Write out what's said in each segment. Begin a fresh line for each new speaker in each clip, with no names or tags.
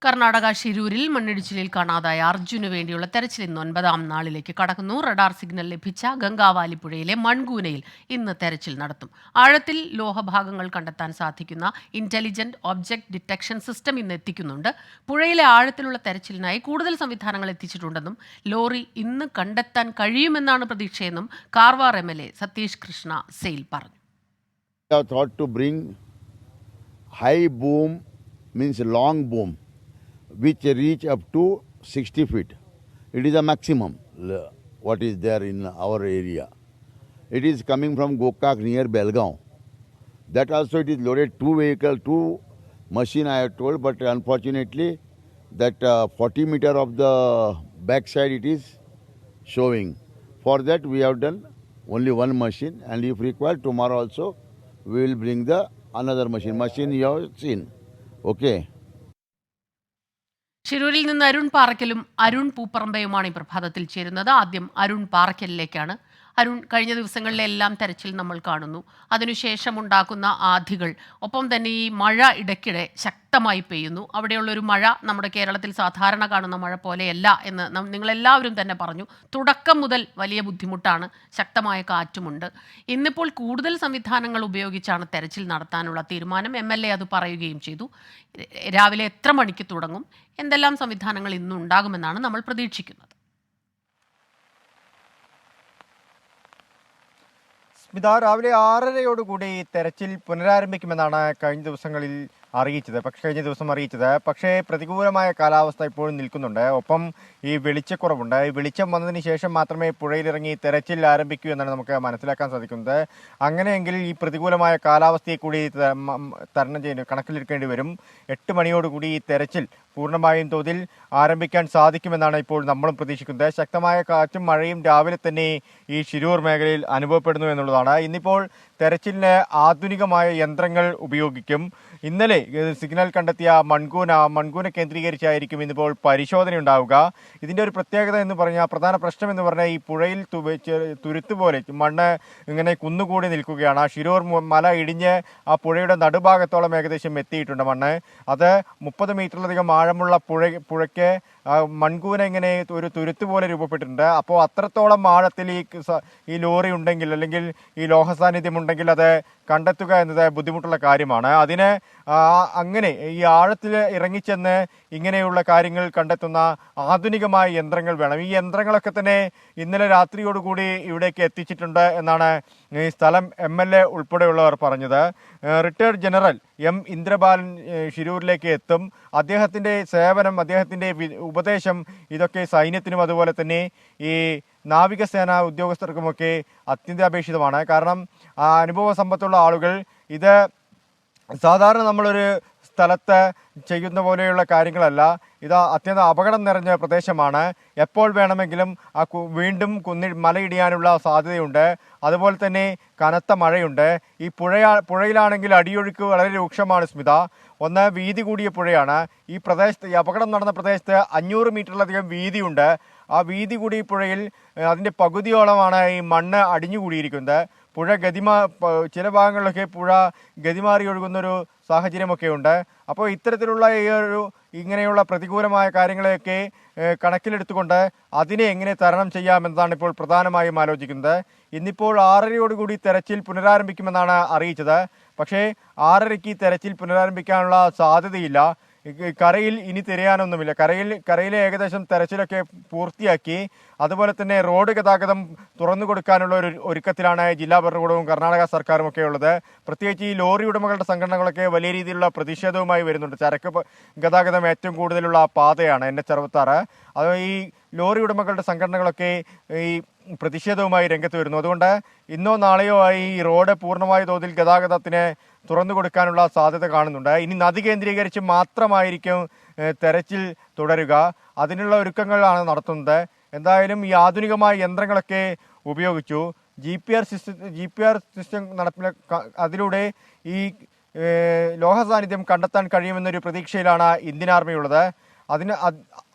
കർണാടക ഷിരൂരിൽ മണ്ണിടിച്ചിലിൽ കാണാതായ അർജുന് വേണ്ടിയുള്ള തെരച്ചിൽ ഇന്ന് 9ാം നാളിലേക്ക് കടക്കുന്നു. റഡാർ സിഗ്നൽ ലഭിച്ച ഗംഗാവാലി പുഴയിലെ മൺകൂനയിൽ ഇന്ന് തെരച്ചിൽ നടത്തും. ആഴത്തിൽ ലോഹഭാഗങ്ങൾ കണ്ടെത്താൻ സാധിക്കുന്ന ഇന്റലിജന്റ് ഒബ്ജക്ട് ഡിറ്റക്ഷൻ സിസ്റ്റം ഇന്ന് എത്തിക്കുന്നുണ്ട്. പുഴയിലെ ആഴത്തിലുള്ള തെരച്ചിലിനായി കൂടുതൽ സംവിധാനങ്ങൾ എത്തിച്ചിട്ടുണ്ടെന്നും ലോറി ഇന്ന് കണ്ടെത്താൻ കഴിയുമെന്നാണ് പ്രതീക്ഷയെന്നും കാർവാർ MLA സതീഷ് കൃഷ്ണ സെയിൽ പറഞ്ഞു.
Thought to bring high boom means long boom which reach up to 60 feet. It is a maximum what is there in our area. It is coming from Gokak near Belgaum. That also it is loaded two machine I have told, but unfortunately that 40 meter of the backside it is showing. For that we have done only one machine, and if required tomorrow also we will bring the another machine you have seen. Okay.
ഷിരൂരിൽ നിന്ന് അരുൺ പാറയ്ക്കലും അരുൺ പൂപ്പറമ്പയുമാണ് ഈ പ്രഭാതത്തിൽ ചേരുന്നത്. ആദ്യം അരുൺ പാറയ്ക്കലിലേക്കാണ്. അരുൺ, കഴിഞ്ഞ ദിവസങ്ങളിലെല്ലാം തെരച്ചിൽ നമ്മൾ കാണുന്നു. അതിനുശേഷം ഉണ്ടാക്കുന്ന ആധികൾ, ഒപ്പം തന്നെ ഈ മഴ ഇടയ്ക്കിടെ ശക്തമായി പെയ്യുന്നു. അവിടെയുള്ളൊരു മഴ നമ്മുടെ കേരളത്തിൽ സാധാരണ കാണുന്ന മഴ പോലെയല്ല എന്ന് നിങ്ങളെല്ലാവരും തന്നെ പറഞ്ഞു. തുടക്കം മുതൽ വലിയ ബുദ്ധിമുട്ടാണ്, ശക്തമായ കാറ്റുമുണ്ട്. ഇന്നിപ്പോൾ കൂടുതൽ സംവിധാനങ്ങൾ ഉപയോഗിച്ചാണ് തെരച്ചിൽ നടത്താനുള്ള തീരുമാനം. MLA അത് പറയുകയും ചെയ്തു. രാവിലെ എത്ര മണിക്ക് തുടങ്ങും, എന്തെല്ലാം സംവിധാനങ്ങൾ ഇന്നുണ്ടാകുമെന്നാണ് നമ്മൾ പ്രതീക്ഷിക്കുന്നത്.
സ്മിത, രാവിലെ 6:30യോടുകൂടി തെരച്ചിൽ പുനരാരംഭിക്കുമെന്നാണ് കഴിഞ്ഞ ദിവസം അറിയിച്ചത്. പക്ഷേ പ്രതികൂലമായ കാലാവസ്ഥ ഇപ്പോഴും നിൽക്കുന്നുണ്ട്. ഒപ്പം ഈ വെളിച്ചക്കുറവുണ്ട്. ഈ വെളിച്ചം വന്നതിന് ശേഷം മാത്രമേ പുഴയിലിറങ്ങി തെരച്ചിൽ ആരംഭിക്കൂ എന്നാണ് നമുക്ക് മനസ്സിലാക്കാൻ സാധിക്കുന്നത്. അങ്ങനെയെങ്കിൽ ഈ പ്രതികൂലമായ കാലാവസ്ഥയെ കൂടി തരണം ചെയ്ത് കണക്കിലെടുക്കേണ്ടി വരും. 8 മണിയോടുകൂടി ഈ തെരച്ചിൽ പൂർണ്ണമായും തോതിൽ ആരംഭിക്കാൻ സാധിക്കുമെന്നാണ് ഇപ്പോൾ നമ്മളും പ്രതീക്ഷിക്കുന്നത്. ശക്തമായ കാറ്റും മഴയും രാവിലെ തന്നെ ഈ ഷിരൂർ മേഖലയിൽ അനുഭവപ്പെടുന്നു എന്നുള്ളതാണ്. ഇന്നിപ്പോൾ തെരച്ചിലിന് ആധുനികമായ യന്ത്രങ്ങൾ ഉപയോഗിക്കും. ഇന്നലെ സിഗ്നൽ കണ്ടെത്തിയ മൺകൂന കേന്ദ്രീകരിച്ചായിരിക്കും ഇന്നിപ്പോൾ പരിശോധന ഉണ്ടാവുക. ഇതിൻ്റെ ഒരു പ്രത്യേകത എന്ന് പറഞ്ഞാൽ, പ്രധാന പ്രശ്നം എന്ന് പറഞ്ഞാൽ, ഈ പുഴയിൽ തുരുത്ത് പോലെ മണ്ണ് ഇങ്ങനെ കുന്നുകൂടി നിൽക്കുകയാണ്. ഷിരൂർ മല ഇടിഞ്ഞ് ആ പുഴയുടെ നടുഭാഗത്തോളം ഏകദേശം എത്തിയിട്ടുണ്ട് മണ്ണ്. അത് 30 മീറ്ററിലധികം ആഴമുള്ള പുഴയ്ക്ക് മൺകൂന ഇങ്ങനെ ഒരു തുരുത്ത് പോലെ രൂപപ്പെട്ടിട്ടുണ്ട്. അപ്പോൾ അത്രത്തോളം ആഴത്തിൽ ഈ ലോറി ഉണ്ടെങ്കിൽ, അല്ലെങ്കിൽ ഈ ലോഹ സാന്നിധ്യം ഉണ്ടെങ്കിൽ അത് കണ്ടെത്തുക എന്നത് ബുദ്ധിമുട്ടുള്ള കാര്യമാണ്. അതിന് അങ്ങനെ ഈ ആഴത്തിൽ ഇറങ്ങിച്ചെന്ന് ഇങ്ങനെയുള്ള കാര്യങ്ങൾ കണ്ടെത്തുന്ന ആധുനികമായ യന്ത്രങ്ങൾ വേണം. ഈ യന്ത്രങ്ങളൊക്കെ തന്നെ ഇന്നലെ രാത്രിയോടുകൂടി ഇവിടേക്ക് എത്തിച്ചിട്ടുണ്ട് എന്നാണ് ഈ സ്ഥലം MLA ഉൾപ്പെടെയുള്ളവർ പറഞ്ഞത്. റിട്ടയർഡ് ജനറൽ M ഇന്ദ്രബാലൻ ഷിരൂരിലേക്ക് എത്തും. അദ്ദേഹത്തിൻ്റെ സേവനം, അദ്ദേഹത്തിൻ്റെ ഉപദേശം ഇതൊക്കെ സൈന്യത്തിനും അതുപോലെ തന്നെ ഈ നാവികസേന ഉദ്യോഗസ്ഥർക്കുമൊക്കെ അത്യന്താപേക്ഷിതമാണ്. കാരണം അനുഭവ സമ്പത്തുള്ള ആളുകൾ ഇത് സാധാരണ നമ്മളൊരു സ്ഥലത്ത് ചെയ്യുന്ന പോലെയുള്ള കാര്യങ്ങളല്ല. ഇത് അത്യന്തം അപകടം നിറഞ്ഞ പ്രദേശമാണ്. എപ്പോൾ വേണമെങ്കിലും വീണ്ടും മലയിടിയാനുള്ള സാധ്യതയുണ്ട്. അതുപോലെ തന്നെ കനത്ത മഴയുണ്ട്. ഈ പുഴയിലാണെങ്കിൽ അടിയൊഴുക്ക് വളരെ രൂക്ഷമാണ് സ്മിത. ഒന്ന്, വീതി കൂടിയ പുഴയാണ്. ഈ അപകടം നടന്ന പ്രദേശത്ത് 500 മീറ്ററിലധികം വീതിയുണ്ട്. ആ വീതി കൂടിയ പുഴയിൽ അതിൻ്റെ പകുതിയോളമാണ് ഈ മണ്ണ് അടിഞ്ഞുകൂടിയിരിക്കുന്നത്. ചില ഭാഗങ്ങളിലൊക്കെ പുഴ ഗതിമാറി ഒഴുകുന്നൊരു സാഹചര്യമൊക്കെ ഉണ്ട്. അപ്പോൾ ഇത്തരത്തിലുള്ള ഇങ്ങനെയുള്ള പ്രതികൂലമായ കാര്യങ്ങളെയൊക്കെ കണക്കിലെടുത്തുകൊണ്ട് അതിനെ എങ്ങനെ തരണം ചെയ്യാമെന്നതാണ് ഇപ്പോൾ പ്രധാനമായും ആലോചിക്കുന്നത്. ഇന്നിപ്പോൾ 6:30യോടുകൂടി തെരച്ചിൽ പുനരാരംഭിക്കുമെന്നാണ് അറിയിച്ചത്. പക്ഷേ 6:30-ക്ക് തെരച്ചിൽ പുനരാരംഭിക്കാനുള്ള സാധ്യതയില്ല. കരയിൽ ഇനി തിരയാനൊന്നുമില്ല. കരയിലെ ഏകദേശം തെരച്ചിലൊക്കെ പൂർത്തിയാക്കി. അതുപോലെ തന്നെ റോഡ് ഗതാഗതം തുറന്നു കൊടുക്കാനുള്ള ഒരു ഒരുക്കത്തിലാണ് ജില്ലാ ഭരണകൂടവും കർണാടക സർക്കാരും ഒക്കെ ഉള്ളത്. പ്രത്യേകിച്ച് ഈ ലോറി ഉടമകളുടെ സംഘടനകളൊക്കെ വലിയ രീതിയിലുള്ള പ്രതിഷേധവുമായി വരുന്നുണ്ട്. ചരക്ക് ഗതാഗതം ഏറ്റവും കൂടുതലുള്ള പാതയാണ് NH66. അത് ഈ ലോറി ഉടമകളുടെ സംഘടനകളൊക്കെ ഈ പ്രതിഷേധവുമായി രംഗത്ത് വരുന്നു. അതുകൊണ്ട് ഇന്നോ നാളെയോ ആയി ഈ റോഡ് പൂർണ്ണമായ തോതിൽ ഗതാഗതത്തിന് തുറന്നു കൊടുക്കാനുള്ള സാധ്യത കാണുന്നുണ്ട്. ഇനി നദി കേന്ദ്രീകരിച്ച് മാത്രമായിരിക്കും തെരച്ചിൽ തുടരുക. അതിനുള്ള ഒരുക്കങ്ങളാണ് നടത്തുന്നത്. എന്തായാലും ഈ ആധുനികമായ യന്ത്രങ്ങളൊക്കെ ഉപയോഗിച്ചു. GPS സിസ്റ്റം അതിലൂടെ ഈ ലോഹ സാന്നിധ്യം കണ്ടെത്താൻ കഴിയുമെന്നൊരു പ്രതീക്ഷയിലാണ് ഇന്ത്യൻ ആർമി ഉള്ളത്.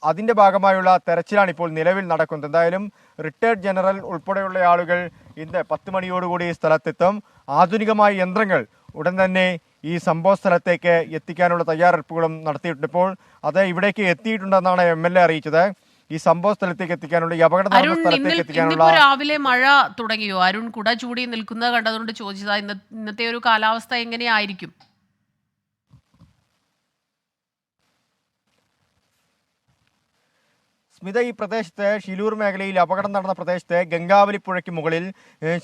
അതിൻ്റെ ഭാഗമായുള്ള തെരച്ചിലാണ് ഇപ്പോൾ നിലവിൽ നടക്കുന്നത്. എന്തായാലും റിട്ടയർഡ് ജനറൽ ഉൾപ്പെടെയുള്ള ആളുകൾ ഇന്ന് 10 മണിയോടുകൂടി സ്ഥലത്തെത്തും. ആധുനികമായ യന്ത്രങ്ങൾ ഉടൻ തന്നെ ഈ സംഭവ സ്ഥലത്തേക്ക് എത്തിക്കാനുള്ള തയ്യാറെടുപ്പുകളും നടത്തിയിട്ടുണ്ട്. ഇപ്പോൾ അത് ഇവിടേക്ക് എത്തിയിട്ടുണ്ടെന്നാണ് MLA അറിയിച്ചത്. ഈ സംഭവ സ്ഥലത്തേക്ക് എത്തിക്കാനുള്ള, ഈ അപകടം നടന്ന സ്ഥലത്തേക്ക് എത്തിക്കാനുള്ള.
ഇന്നിപ്പോ രാവിലെ മഴ തുടങ്ങിയോ? അരുൺ കുട ചൂടി നിൽക്കുന്നത് കണ്ടതുകൊണ്ട് ചോദിച്ചതാ. ഇന്നത്തെ ഒരു കാലാവസ്ഥ എങ്ങനെയായിരിക്കും?
സ്മിത, ഈ പ്രദേശത്ത് ഷിലൂർ മേഖലയിൽ അപകടം നടന്ന പ്രദേശത്ത് ഗംഗാവലി പുഴയ്ക്ക് മുകളിൽ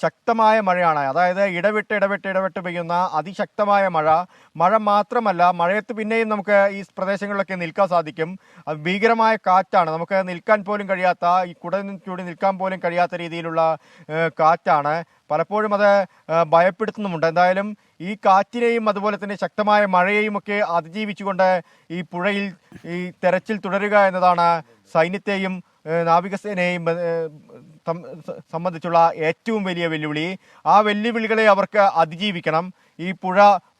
ശക്തമായ മഴയാണ്. അതായത് ഇടവിട്ട് പെയ്യുന്ന അതിശക്തമായ മഴ മാത്രമല്ല, മഴയത്ത് പിന്നെയും നമുക്ക് ഈ പ്രദേശങ്ങളിലൊക്കെ നിൽക്കാൻ സാധിക്കും. ഭീകരമായ കാറ്റാണ്, നമുക്ക് നിൽക്കാൻ പോലും കഴിയാത്ത, ഈ കുട ചൂടി നിൽക്കാൻ പോലും കഴിയാത്ത രീതിയിലുള്ള കാറ്റാണ്. പലപ്പോഴും അത് ഭയപ്പെടുത്തുന്നുമുണ്ട്. എന്തായാലും ഈ കാറ്റിനെയും അതുപോലെ തന്നെ ശക്തമായ മഴയെയും ഒക്കെ അതിജീവിച്ചുകൊണ്ട് ഈ പുഴയിൽ ഈ തെരച്ചിൽ തുടരുക എന്നതാണ് സൈന്യത്തെയും നാവികസേനയെയും സംബന്ധിച്ചുള്ള ഏറ്റവും വലിയ വെല്ലുവിളി. ആ വെല്ലുവിളികളെ അവർക്ക് അതിജീവിക്കണം. ഈ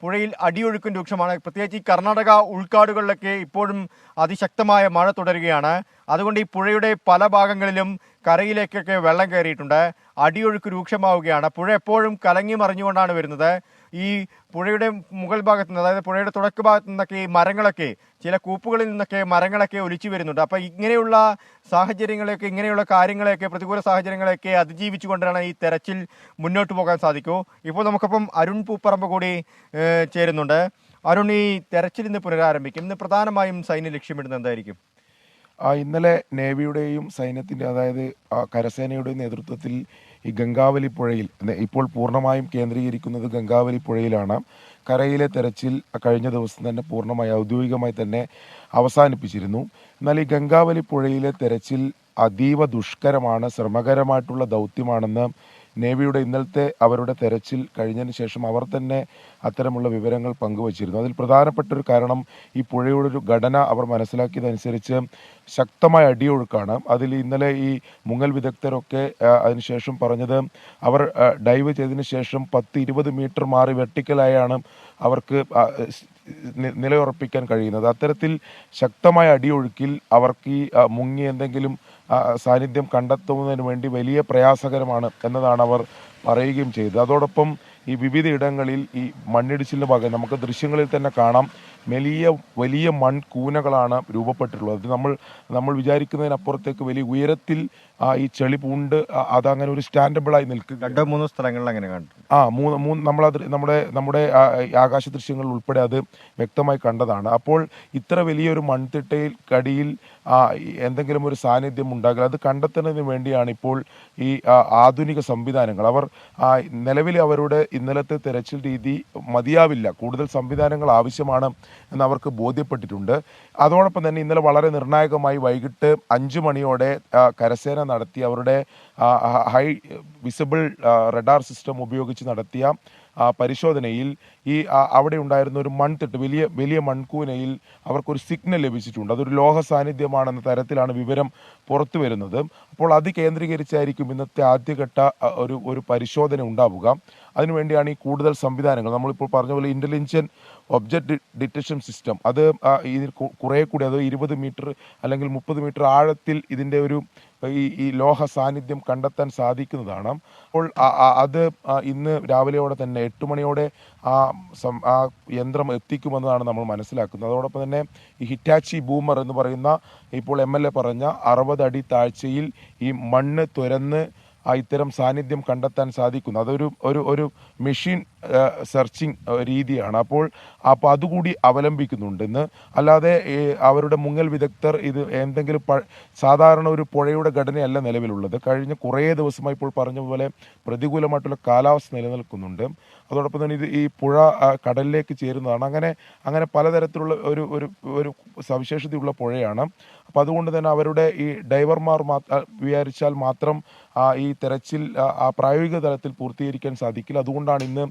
പുഴയിൽ അടിയൊഴുക്കും രൂക്ഷമാണ്. പ്രത്യേകിച്ച് ഈ കർണാടക ഉൾക്കാടുകളിലൊക്കെ ഇപ്പോഴും അതിശക്തമായ മഴ തുടരുകയാണ്. അതുകൊണ്ട് ഈ പുഴയുടെ പല ഭാഗങ്ങളിലും കരയിലേക്കൊക്കെ വെള്ളം കയറിയിട്ടുണ്ട്. അടിയൊഴുക്ക് രൂക്ഷമാവുകയാണ്. പുഴ എപ്പോഴും കലങ്ങി മറിഞ്ഞുകൊണ്ടാണ് വരുന്നത്. ഈ പുഴയുടെ മുകൾ ഭാഗത്ത് നിന്ന്, അതായത് പുഴയുടെ തുടക്ക ഭാഗത്തു നിന്നൊക്കെ ഈ മരങ്ങളൊക്കെ, ചില കൂപ്പുകളിൽ നിന്നൊക്കെ മരങ്ങളൊക്കെ ഒലിച്ചു വരുന്നുണ്ട്. അപ്പം ഇങ്ങനെയുള്ള സാഹചര്യങ്ങളെയൊക്കെ, ഇങ്ങനെയുള്ള കാര്യങ്ങളെയൊക്കെ, പ്രതികൂല സാഹചര്യങ്ങളെയൊക്കെ അതിജീവിച്ചുകൊണ്ടാണ് ഈ തെരച്ചിൽ മുന്നോട്ട് പോകാൻ സാധിക്കൂ. ഇപ്പോൾ നമുക്കൊപ്പം അരുൺ പൂപ്പറമ്പ് കൂടി ചേരുന്നുണ്ട്. അരുൺ, ഈ തെരച്ചിൽ ഇന്ന് പുനരാരംഭിക്കും. ഇന്ന് പ്രധാനമായും സൈന്യം ലക്ഷ്യമിടുന്നത് എന്തായിരിക്കും?
ഇന്നലെ നേവിയുടെയും സൈന്യത്തിൻ്റെ, അതായത് കരസേനയുടെയും നേതൃത്വത്തിൽ ഈ ഗംഗാവലി പുഴയിൽ, ഇപ്പോൾ പൂർണ്ണമായും കേന്ദ്രീകരിക്കുന്നത് ഗംഗാവലി പുഴയിലാണ്. കരയിലെ തെരച്ചിൽ കഴിഞ്ഞ ദിവസം തന്നെ പൂർണ്ണമായി ഔദ്യോഗികമായി തന്നെ അവസാനിപ്പിച്ചിരുന്നു. എന്നാൽ ഈ ഗംഗാവലി പുഴയിലെ തെരച്ചിൽ അതീവ ദുഷ്കരമാണ്, ശ്രമകരമായിട്ടുള്ള ദൗത്യമാണെന്ന് നേവിയുടെ ഇന്നലത്തെ അവരുടെ തെരച്ചിൽ കഴിഞ്ഞതിന് ശേഷം അവർ തന്നെ അത്തരമുള്ള വിവരങ്ങൾ പങ്കുവച്ചിരുന്നു. അതിൽ പ്രധാനപ്പെട്ട ഒരു കാരണം ഈ പുഴയുടെ ഒരു ഘടന അവർ മനസ്സിലാക്കിയതനുസരിച്ച് ശക്തമായ അടിയൊഴുക്കാണ്. അതിൽ ഇന്നലെ ഈ മുങ്ങൽ വിദഗ്ധരൊക്കെ അതിനുശേഷം പറഞ്ഞത്, അവർ ഡൈവ് ചെയ്തതിന് ശേഷം 10-20 മീറ്റർ മാറി വെർട്ടിക്കലായാണ് അവർക്ക് നിലയുറപ്പിക്കാൻ കഴിയുന്നത്. അത്തരത്തിൽ ശക്തമായ അടിയൊഴുക്കിൽ അവർക്ക് ഈ മുങ്ങി എന്തെങ്കിലും സാന്നിധ്യം കണ്ടെത്തുന്നതിന് വേണ്ടി വലിയ പ്രയാസകരമാണ് എന്നതാണ് അവർ പറയുകയും ചെയ്തത്. അതോടൊപ്പം ഈ വിവിധ ഇടങ്ങളിൽ ഈ മണ്ണിടിച്ചിലിന് ഭാഗം നമുക്ക് ദൃശ്യങ്ങളിൽ തന്നെ കാണാം, വലിയ മൺകൂനകളാണ് രൂപപ്പെട്ടിട്ടുള്ളത്. അത് നമ്മൾ വിചാരിക്കുന്നതിനപ്പുറത്തേക്ക് വലിയ ഉയരത്തിൽ ഈ ചെളി പൂണ്ട് അതങ്ങനെ ഒരു സ്റ്റാൻഡബിളായി നിൽക്കുക.
2-3 സ്ഥലങ്ങളിൽ അങ്ങനെ കണ്ടു.
നമ്മളത് നമ്മുടെ ആകാശ ദൃശ്യങ്ങളിൽ ഉൾപ്പെടെ അത് വ്യക്തമായി കണ്ടതാണ്. അപ്പോൾ ഇത്ര വലിയൊരു മൺതിട്ടയിൽ കടിയിൽ എന്തെങ്കിലും ഒരു സാന്നിധ്യം ഉണ്ടാകില്ല. അത് കണ്ടെത്തുന്നതിന് വേണ്ടിയാണ് ഇപ്പോൾ ഈ ആധുനിക സംവിധാനങ്ങൾ. അവർ നിലവിൽ അവരുടെ ഇന്നലത്തെ തെരച്ചിൽ രീതി മതിയാവില്ല, കൂടുതൽ സംവിധാനങ്ങൾ ആവശ്യമാണ് എന്ന് അവർക്ക് ബോധ്യപ്പെട്ടിട്ടുണ്ട്. അതോടൊപ്പം തന്നെ ഇന്നലെ വളരെ നിർണായകമായി വൈകിട്ട് 5 മണിയോടെ കരസേന നടത്തിയ അവരുടെ ഹൈ വിസിബിൾ റഡാർ സിസ്റ്റം ഉപയോഗിച്ച് നടത്തിയ പരിശോധനയിൽ ഈ അവിടെ ഉണ്ടായിരുന്ന ഒരു മൺതിട്ട്, വലിയ മൺകൂനയിൽ അവർക്കൊരു സിഗ്നൽ ലഭിച്ചിട്ടുണ്ട്. അതൊരു ലോഹ സാന്നിധ്യമാണെന്ന തരത്തിലാണ് വിവരം പുറത്തു വരുന്നത്. അപ്പോൾ അത് കേന്ദ്രീകരിച്ചായിരിക്കും ഇന്നത്തെ ആദ്യഘട്ട ഒരു പരിശോധന ഉണ്ടാവുക. അതിനുവേണ്ടിയാണ് ഈ കൂടുതൽ സംവിധാനങ്ങൾ, നമ്മളിപ്പോൾ പറഞ്ഞ പോലെ ഇൻ്റലിജൻറ്റ് ഒബ്ജക്റ്റ് ഡിറ്റക്ഷൻ സിസ്റ്റം, അത് ഇതിൽ കുറേ കൂടി, അത് 20 മീറ്റർ അല്ലെങ്കിൽ 30 മീറ്റർ ആഴത്തിൽ ഇതിൻ്റെ ഈ ലോഹ സാന്നിധ്യം കണ്ടെത്താൻ സാധിക്കുന്നതാണ്. അപ്പോൾ അത് ഇന്ന് രാവിലെയോടെ തന്നെ 8 മണിയോടെ ആ യന്ത്രം എത്തിക്കുമെന്നതാണ് നമ്മൾ മനസ്സിലാക്കുന്നത്. അതോടൊപ്പം തന്നെ ഈ ഹിറ്റാച്ചി ബൂമർ എന്ന് പറയുന്ന, ഇപ്പോൾ MLA പറഞ്ഞ 60 അടി താഴ്ചയിൽ ഈ മണ്ണ് തുരന്ന് ഇത്തരം സാന്നിധ്യം കണ്ടെത്താൻ സാധിക്കുന്നു. അതൊരു മെഷീൻ സെർച്ചിങ് രീതിയാണ്. അപ്പോൾ അതുകൂടി അവലംബിക്കുന്നുണ്ട് ഇന്ന്. അല്ലാതെ അവരുടെ മുങ്ങൽ വിദഗ്ധർ ഇത് എന്തെങ്കിലും സാധാരണ ഒരു പുഴയുടെ ഘടനയല്ല നിലവിലുള്ളത്. കഴിഞ്ഞ കുറേ ദിവസമായി ഇപ്പോൾ പറഞ്ഞ പോലെ പ്രതികൂലമായിട്ടുള്ള കാലാവസ്ഥ നിലനിൽക്കുന്നുണ്ട്. അതോടൊപ്പം തന്നെ ഈ പുഴ കടലിലേക്ക് ചേരുന്നതാണ്. അങ്ങനെ പലതരത്തിലുള്ള ഒരു സവിശേഷതയുള്ള പുഴയാണ്. അപ്പോൾ അതുകൊണ്ട് തന്നെ അവരുടെ ഈ ഡൈവർമാർ വിചാരിച്ചാൽ മാത്രം ഈ തെരച്ചിൽ പ്രായോഗിക തലത്തിൽ പൂർത്തീകരിക്കാൻ സാധിക്കില്ല. അതുകൊണ്ടാണ് ഇന്ന്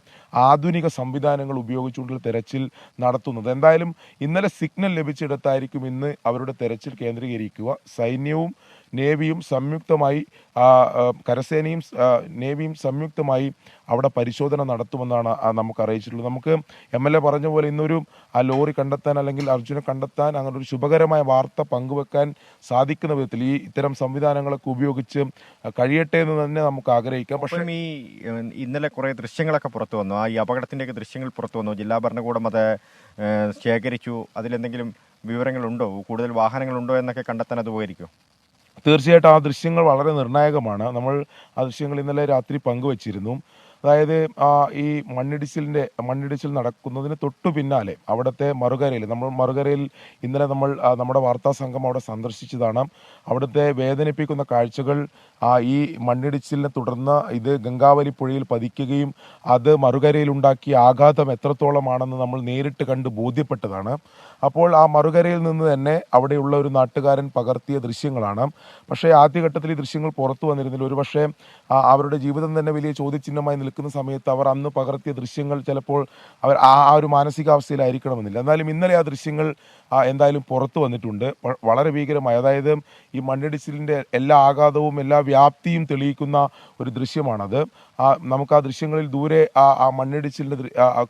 ആധുനിക സംവിധാനങ്ങൾ ഉപയോഗിച്ചുകൊണ്ടുള്ള തെരച്ചിൽ നടത്തുന്നത്. എന്തായാലും ഇന്നലെ സിഗ്നൽ ലഭിച്ചിടത്തായിരിക്കും ഇന്ന് അവരുടെ തെരച്ചിൽ കേന്ദ്രീകരിക്കുക. സൈന്യവും നേവിയും സംയുക്തമായി കരസേനയും നേവിയും സംയുക്തമായി അവിടെ പരിശോധന നടത്തുമെന്നാണ് നമുക്ക് അറിയിച്ചിട്ടുള്ളത്. നമുക്ക് MLA പറഞ്ഞ പോലെ ഇന്നൊരു ആ ലോറി കണ്ടെത്താൻ അല്ലെങ്കിൽ അർജുനെ കണ്ടെത്താൻ അങ്ങനെ ഒരു ശുഭകരമായ വാർത്ത പങ്കുവെക്കാൻ സാധിക്കുന്ന വിധത്തിൽ ഇത്തരം സംവിധാനങ്ങളൊക്കെ ഉപയോഗിച്ച് കഴിയട്ടെ എന്ന് തന്നെ നമുക്ക് ആഗ്രഹിക്കാം. പക്ഷേ
ഈ ഇന്നലെ കുറേ ദൃശ്യങ്ങളൊക്കെ പുറത്തു വന്നു, ഈ അപകടത്തിൻ്റെയൊക്കെ ദൃശ്യങ്ങൾ പുറത്തു വന്നു. ജില്ലാ ഭരണകൂടം അത് ശേഖരിച്ചു. അതിലെന്തെങ്കിലും വിവരങ്ങളുണ്ടോ, കൂടുതൽ വാഹനങ്ങളുണ്ടോ എന്നൊക്കെ കണ്ടെത്താൻ അത് ഉപകരിക്കും?
തീർച്ചയായിട്ടും ആ ദൃശ്യങ്ങൾ വളരെ നിർണായകമാണ്. നമ്മൾ ആ ദൃശ്യങ്ങൾ ഇന്നലെ രാത്രി പങ്കുവച്ചിരുന്നു. അതായത് ഈ മണ്ണിടിച്ചിൽ നടക്കുന്നതിന് തൊട്ടു പിന്നാലെ അവിടുത്തെ മറുകരയിൽ ഇന്നലെ നമ്മുടെ വാർത്താ സംഘം അവിടെ സന്ദർശിച്ചതാണ്. അവിടുത്തെ വേദനിപ്പിക്കുന്ന കാഴ്ചകൾ ഈ മണ്ണിടിച്ചിലിനെ തുടർന്ന് ഇത് ഗംഗാവലി പുഴയിൽ പതിക്കുകയും അത് മറുകരയിലുണ്ടാക്കിയ ആഘാതം എത്രത്തോളമാണെന്ന് നമ്മൾ നേരിട്ട് കണ്ട് ബോധ്യപ്പെട്ടതാണ്. അപ്പോൾ ആ മറുകരയിൽ നിന്ന് തന്നെ അവിടെയുള്ള ഒരു നാട്ടുകാരൻ പകർത്തിയ ദൃശ്യങ്ങളാണ്. പക്ഷേ ആദ്യഘട്ടത്തിൽ ഈ ദൃശ്യങ്ങൾ പുറത്തു വന്നിരുന്നില്ല. ഒരുപക്ഷെ അവരുടെ ജീവിതം തന്നെ വലിയ ചോദ്യചിഹ്നമായി നിൽക്കുന്ന സമയത്ത് അവർ അന്ന് പകർത്തിയ ദൃശ്യങ്ങൾ ചിലപ്പോൾ അവർ ആ ഒരു മാനസികാവസ്ഥയിലായിരിക്കണമെന്നില്ല. എന്നാലും ഇന്നലെ ആ ദൃശ്യങ്ങൾ എന്തായാലും പുറത്തു വന്നിട്ടുണ്ട്. വളരെ ഭീകരമായി, അതായത് ഈ മണ്ണിടിച്ചിലിൻ്റെ എല്ലാ ആഘാതവും എല്ലാ വ്യാപ്തിയും തെളിയിക്കുന്ന ഒരു ദൃശ്യമാണത്. നമുക്ക് ആ ദൃശ്യങ്ങളിൽ ദൂരെ ആ മണ്ണിടിച്ചിലിൻ്റെ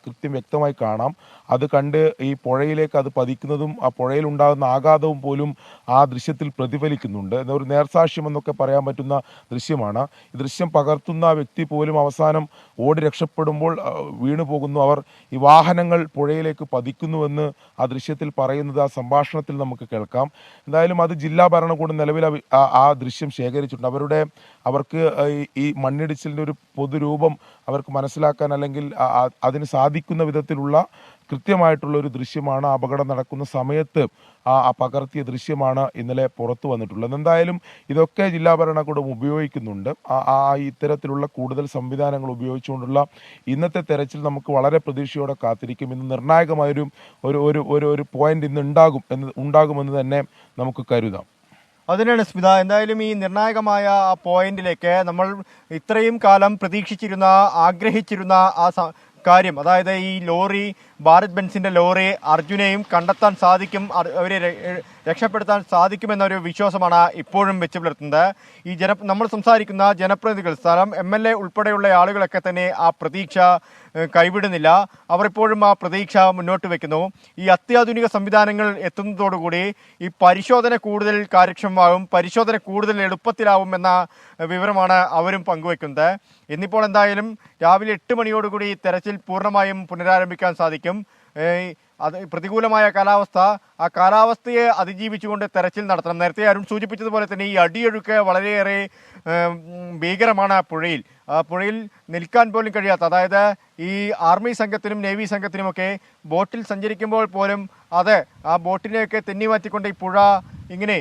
കൃത്യം വ്യക്തമായി കാണാം. അത് കണ്ട് ഈ പുഴയിലേക്ക് അത് പതിക്കുന്നതും ആ പുഴയിലുണ്ടാകുന്ന ആഘാതവും പോലും ആ ദൃശ്യത്തിൽ പ്രതിഫലിക്കുന്നുണ്ട്. ഒരു നേർസാക്ഷ്യം എന്നൊക്കെ പറയാൻ പറ്റുന്ന ദൃശ്യമാണ്. ഈ ദൃശ്യം പകർത്തുന്ന വ്യക്തി പോലും അവസാനം ഓടി രക്ഷപ്പെടുമ്പോൾ വീണു പോകുന്നു. അവർ ഈ വാഹനങ്ങൾ പുഴയിലേക്ക് പതിക്കുന്നുവെന്ന് ആ ദൃശ്യത്തിൽ പറയുന്നത് ആ സംഭാഷണത്തിൽ നമുക്ക് കേൾക്കാം. എന്തായാലും അത് ജില്ലാ ഭരണകൂടം നിലവിൽ ആ ദൃശ്യം ശേഖരിച്ചിട്ടുണ്ട്. അവർക്ക് ഈ മണ്ണിടിച്ചിലിൻ്റെ ഒരു പൊതുരൂപം അവർക്ക് മനസ്സിലാക്കാൻ അല്ലെങ്കിൽ അതിന് സാധിക്കുന്ന വിധത്തിലുള്ള കൃത്യമായിട്ടുള്ള ഒരു ദൃശ്യമാണ് അപകടം നടക്കുന്ന സമയത്ത് പകർത്തിയ ദൃശ്യമാണ് ഇന്നലെ പുറത്തു വന്നിട്ടുള്ളത്. എന്തായാലും ഇതൊക്കെ ജില്ലാ ഭരണകൂടം ഉപയോഗിക്കുന്നുണ്ട്. ഇത്തരത്തിലുള്ള കൂടുതൽ സംവിധാനങ്ങൾ ഉപയോഗിച്ചുകൊണ്ടുള്ള ഇന്നത്തെ തെരച്ചിൽ നമുക്ക് വളരെ പ്രതീക്ഷയോടെ കാത്തിരിക്കും. ഇന്ന് നിർണായകമായൊരു ഒരു പോയിന്റ് ഇന്ന് ഉണ്ടാകുമെന്ന് തന്നെ നമുക്ക് കരുതാം.
അതിനാണ് സ്മിത, എന്തായാലും ഈ നിർണായകമായ ആ പോയിന്റിലേക്ക് നമ്മൾ ഇത്രയും കാലം പ്രതീക്ഷിച്ചിരുന്ന, ആഗ്രഹിച്ചിരുന്ന കാര്യം, അതായത് ഈ ലോറി, ഭാരത് ബെൻസിന്റെ ലോറി അർജുനെയും കണ്ടെത്താൻ സാധിക്കും, അവരെ രക്ഷപ്പെടുത്താൻ സാധിക്കുമെന്നൊരു വിശ്വാസമാണ് ഇപ്പോഴും വെച്ച് പുലർത്തുന്നത്. നമ്മൾ സംസാരിക്കുന്ന ജനപ്രതിനിധികൾ, സ്ഥലം MLA ഉൾപ്പെടെയുള്ള ആളുകളൊക്കെ തന്നെ ആ പ്രതീക്ഷ കൈവിടുന്നില്ല. അവർ ഇപ്പോഴും ആ പ്രതീക്ഷ മുന്നോട്ട് വെക്കുന്നു. ഈ അത്യാധുനിക സംവിധാനങ്ങൾ എത്തുന്നതോടുകൂടി ഈ പരിശോധന കൂടുതൽ കാര്യക്ഷമമാകും, പരിശോധന കൂടുതൽ എളുപ്പത്തിലാവും എന്ന വിവരമാണ് അവരും പങ്കുവെക്കുന്നത്. ഇന്നിപ്പോൾ എന്തായാലും രാവിലെ 8 മണിയോടുകൂടി തെരച്ചിൽ പൂർണ്ണമായും പുനരാരംഭിക്കാൻ സാധിക്കും. അത് പ്രതികൂലമായ കാലാവസ്ഥ, ആ കാലാവസ്ഥയെ അതിജീവിച്ചുകൊണ്ട് തെരച്ചിൽ നടത്തണം. നേരത്തെ അരുൺ സൂചിപ്പിച്ചതുപോലെ തന്നെ ഈ അടിയൊഴുക്ക് വളരെയേറെ ഭീകരമാണ് പുഴയിൽ. പുഴയിൽ നിൽക്കാൻ പോലും കഴിയാത്ത, അതായത് ഈ ആർമി സംഘത്തിനും നേവി സംഘത്തിനുമൊക്കെ ബോട്ടിൽ സഞ്ചരിക്കുമ്പോൾ പോലും ആ ബോട്ടിനെയൊക്കെ തെന്നിമാറ്റിക്കൊണ്ട് ഈ പുഴ ഇങ്ങനെ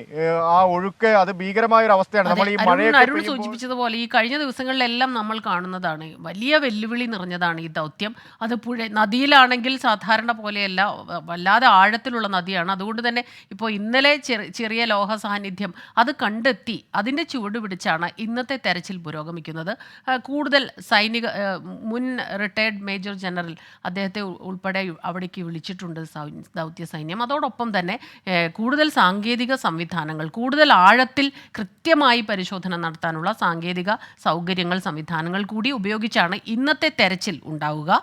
ആ ഒഴുക്ക്, അത് ഭീകരമായ ഒരു അവസ്ഥയാണ്. നമ്മൾ ഈ
അരുൺ സൂചിപ്പിച്ചതുപോലെ ഈ കഴിഞ്ഞ ദിവസങ്ങളിലെല്ലാം നമ്മൾ കാണുന്നതാണ്, വലിയ വെല്ലുവിളി നിറഞ്ഞതാണ് ഈ ദൗത്യം. അത് നദിയിലാണെങ്കിൽ സാധാരണ പോലെയല്ല, വല്ലാതെ ആഴത്തിലുള്ള നദിയാണ്. അതുകൊണ്ട് തന്നെ ഇപ്പോൾ ഇന്നലെ ചെറിയ ലോഹ സാന്നിധ്യം അത് കണ്ടെത്തി അതിൻ്റെ ചുവട് പിടിച്ചാണ് ഇന്നത്തെ തെരച്ചിൽ പുരോഗമിക്കുന്നത്. കൂടുതൽ മുൻ റിട്ടയർഡ് മേജർ ജനറൽ അദ്ദേഹത്തെ ഉൾപ്പെടെ അവിടേക്ക് വിളിച്ചിട്ടുണ്ട് ദൗത്യ സൈന്യം. അതോടൊപ്പം തന്നെ കൂടുതൽ സാങ്കേതിക സംവിധാനങ്ങൾ, കൂടുതൽ ആഴത്തിൽ കൃത്യമായി പരിശോധന നടത്താനുള്ള സാങ്കേതിക സൗകര്യങ്ങൾ, സംവിധാനങ്ങൾ കൂടി ഉപയോഗിച്ചാണ് ഇന്നത്തെ തെരച്ചിൽ ഉണ്ടാവുക.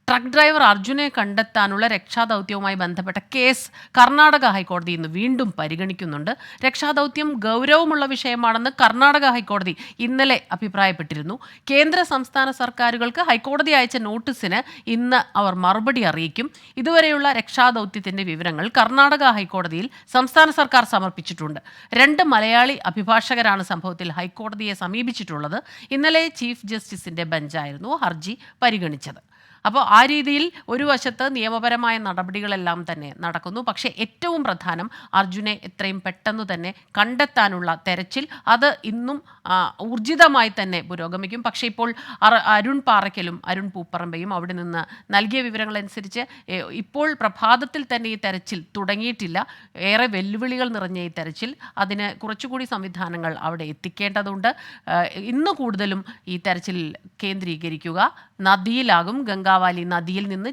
ട്രക്ക് ഡ്രൈവർ അർജുനെ കണ്ടെത്താനുള്ള രക്ഷാദൗത്യവുമായി ബന്ധപ്പെട്ട കേസ് കർണാടക ഹൈക്കോടതി ഇന്ന് വീണ്ടും പരിഗണിക്കുന്നുണ്ട്. രക്ഷാദൗത്യം ഗൗരവമുള്ള വിഷയമാണെന്ന് കർണാടക ഹൈക്കോടതി ഇന്നലെ അഭിപ്രായപ്പെട്ടിരുന്നു. കേന്ദ്ര സംസ്ഥാന സർക്കാരുകൾക്ക് ഹൈക്കോടതി അയച്ച നോട്ടീസിന് ഇന്ന് അവർ മറുപടി അറിയിക്കും. ഇതുവരെയുള്ള രക്ഷാദൗത്യത്തിന്റെ വിവരങ്ങൾ കർണാടക ഹൈക്കോടതിയിൽ സംസ്ഥാന സർക്കാർ സമർപ്പിച്ചിട്ടുണ്ട്. 2 മലയാളി അഭിഭാഷകരാണ് സംഭവത്തിൽ ഹൈക്കോടതിയെ സമീപിച്ചിട്ടുള്ളത്. ഇന്നലെ ചീഫ് ജസ്റ്റിസിന്റെ ബെഞ്ചായിരുന്നു ഹർജി പരിഗണിച്ചത്. അപ്പോൾ ആ രീതിയിൽ ഒരു വശത്ത് നിയമപരമായ നടപടികളെല്ലാം തന്നെ നടക്കുന്നു. പക്ഷേ ഏറ്റവും പ്രധാനം അർജുനെ എത്രയും പെട്ടെന്ന് തന്നെ കണ്ടെത്താനുള്ള തെരച്ചിൽ, അത് ഇന്നും ഊർജിതമായി തന്നെ പുരോഗമിക്കും. പക്ഷേ ഇപ്പോൾ അരുൺ പാറയ്ക്കലും അരുൺ പൂപ്പറമ്പയും അവിടെ നിന്ന് നൽകിയ വിവരങ്ങളനുസരിച്ച് ഇപ്പോൾ പ്രഭാതത്തിൽ തന്നെ ഈ തെരച്ചിൽ തുടങ്ങിയിട്ടില്ല. ഏറെ വെല്ലുവിളികൾ നിറഞ്ഞ ഈ തെരച്ചിൽ, അതിന് കുറച്ചുകൂടി സംവിധാനങ്ങൾ അവിടെ എത്തിക്കേണ്ടതുണ്ട്. ഇന്ന് കൂടുതലും ഈ തെരച്ചിൽ കേന്ദ്രീകരിക്കുക നദിയിലാകും. ഗംഗാ നാഗാവാലി നദിയിൽ നിന്ന്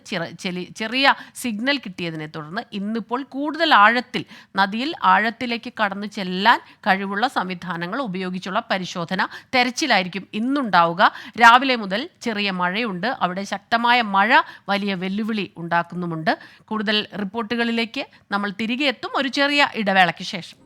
ചെറിയ സിഗ്നൽ കിട്ടിയതിനെ തുടർന്ന് ഇന്നിപ്പോൾ കൂടുതൽ ആഴത്തിൽ നദിയിൽ ആഴത്തിലേക്ക് കടന്നു ചെല്ലാൻ കഴിവുള്ള സംവിധാനങ്ങൾ ഉപയോഗിച്ചുള്ള പരിശോധന തെരച്ചിലായിരിക്കും ഇന്നുണ്ടാവുക. രാവിലെ മുതൽ ചെറിയ മഴയുണ്ട്. അവിടെ ശക്തമായ മഴ വലിയ വെല്ലുവിളി ഉണ്ടാക്കുന്നുമുണ്ട്. കൂടുതൽ റിപ്പോർട്ടുകളിലേക്ക് നമ്മൾ തിരികെ എത്തും ഒരു ചെറിയ ഇടവേളയ്ക്ക് ശേഷം.